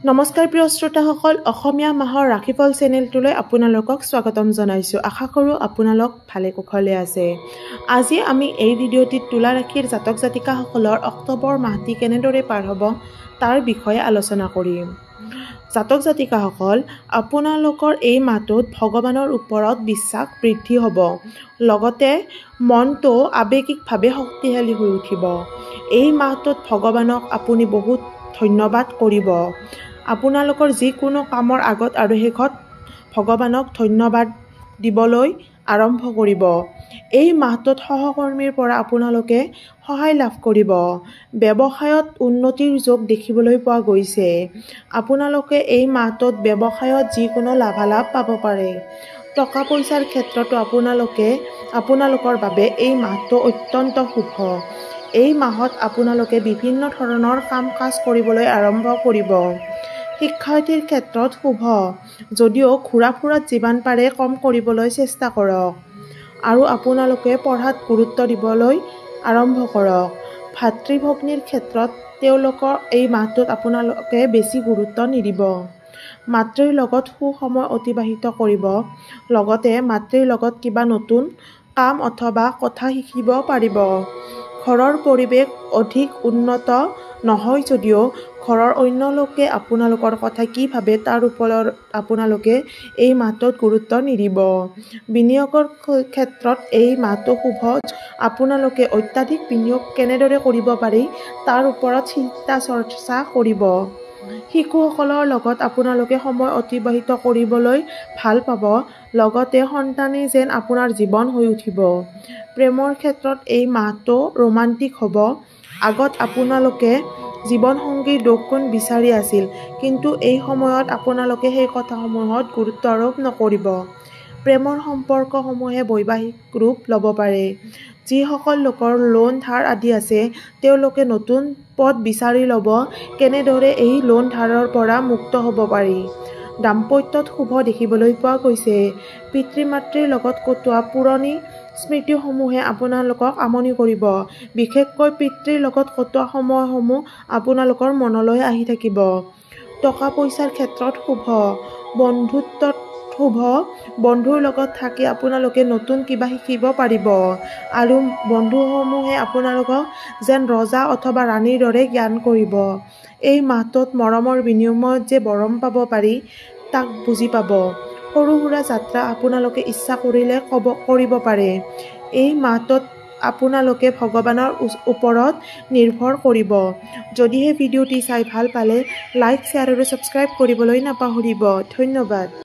নমস্কাৰ প্ৰিয় শ্ৰোতাসকল, অসমীয়া মাহৰ ৰাশিফল চেনেলটোলৈ আপোনালোকক স্বাগতম জনাইছোঁ। আশা কৰোঁ আপোনালোক ভালে কুশলে আছে। আজি আমি এই ভিডিঅ'টিত তুলা ৰাশিৰ জাতক জাতিকাসকলৰ অক্টোবৰ মাহটি কেনেদৰে পাৰ হ'ব তাৰ বিষয়ে আলোচনা কৰিম। জাতক জাতিকাসকল, আপোনালোকৰ এই মাহটোত ভগৱানৰ ওপৰত বিশ্বাস বৃদ্ধি হ'ব। লগতে মনটো আৱেগিকভাৱে শক্তিশালী হৈ উঠিব। এই মাহটোত ভগৱানক আপুনি বহুত ধন্যবাদ কৰিব। আপোনালোকৰ যিকোনো কামৰ আগত আৰু শেষত ভগৱানক ধন্যবাদ দিবলৈ আৰম্ভ কৰিব। এই মাহটোত সহকৰ্মীৰ পৰা আপোনালোকে সহায় লাভ কৰিব। ব্যৱসায়ত উন্নতিৰ যোগ দেখিবলৈ পোৱা গৈছে। আপোনালোকে এই মাহটোত ব্যৱসায়ত যিকোনো লাভালাভ পাব পাৰে। টকা পইচাৰ ক্ষেত্ৰতো আপোনালোকৰ বাবে এই মাহটো অত্যন্ত শুভ। এই মাহত আপোনালোকে বিভিন্ন ধৰণৰ কাম কাজ কৰিবলৈ আৰম্ভ কৰিব। শিক্ষাৰ্থীৰ ক্ষেত্ৰত শুভ, যদিও ঘূৰা ফুৰাত যিমান পাৰে কম কৰিবলৈ চেষ্টা কৰক আৰু আপোনালোকে পঢ়াত গুৰুত্ব দিবলৈ আৰম্ভ কৰক। ভাতৃ ভগ্নীৰ ক্ষেত্ৰত তেওঁলোকৰ এই মাহটোত আপোনালোকে বেছি গুৰুত্ব নিদিব। মাতৃৰ লগত সুসময় অতিবাহিত কৰিব। লগতে মাতৃৰ লগত কিবা নতুন কাম অথবা কথা শিকিব পাৰিব। ঘৰৰ পৰিৱেশ অধিক উন্নত নহয় যদিও ঘৰৰ অন্য লোকে আপোনালোকৰ কথা কি ভাবে তাৰ ওপৰত আপোনালোকে এই মাহটোত গুৰুত্ব নিদিব। বিনিয়োগৰ ক্ষেত্ৰত এই মাহটো শুভ। আপোনালোকে অত্যাধিক বিনিয়োগ কেনেদৰে কৰিব পাৰি তাৰ ওপৰত চিন্তা চৰ্চা কৰিব। শিশুসকলৰ লগত আপোনালোকে সময় অতিবাহিত কৰিবলৈ ভাল পাব। লগতে সন্তানেই যেন আপোনাৰ জীৱন হৈ উঠিব। প্ৰেমৰ ক্ষেত্ৰত এই মাহটো ৰোমান্টিক হ'ব। আগত আপোনালোকে জীৱনসংগীৰ দোষগুণ বিচাৰি আছিল, কিন্তু এই সময়ত আপোনালোকে সেই কথাসমূহত গুৰুত্ব আৰোপ নকৰিব। প্ৰেমৰ সম্পৰ্কসমূহে বৈবাহিক ৰূপ ল'ব পাৰে। যিসকল লোকৰ লোন ধাৰ আদি আছে তেওঁলোকে নতুন পথ বিচাৰি ল'ব কেনেদৰে এই লোন ধাৰৰ পৰা মুক্ত হ'ব পাৰি। দাম্পত্যত শুভ দেখিবলৈ পোৱা গৈছে। পিতৃ মাতৃৰ লগত কটোৱা পুৰণি স্মৃতিসমূহে আপোনালোকক আমনি কৰিব। বিশেষকৈ পিতৃৰ লগত কটোৱা সময়সমূহ আপোনালোকৰ মনলৈ আহি থাকিব। টকা পইচাৰ ক্ষেত্ৰত শুভ। বন্ধুত্বত শুভ। বন্ধুৰ লগত থাকি আপোনালোকে নতুন কিবা শিকিব পাৰিব আৰু বন্ধুসমূহে আপোনালোকক যেন ৰজা অথবা ৰাণীৰ দৰে জ্ঞান কৰিব। এই মাহটোত মৰমৰ বিনিময়ত যে মৰম পাব পাৰি তাক বুজি পাব। সৰু সুৰা যাত্ৰা আপোনালোকে ইচ্ছা কৰিলে কৰিব পাৰে। এই মাহটোত আপোনালোকে ভগৱানৰ ওপৰত নিৰ্ভৰ কৰিব। যদিহে ভিডিঅ'টি চাই ভাল পালে লাইক, শ্বেয়াৰ আৰু ছাবস্ক্ৰাইব কৰিবলৈ নাপাহৰিব। ধন্যবাদ।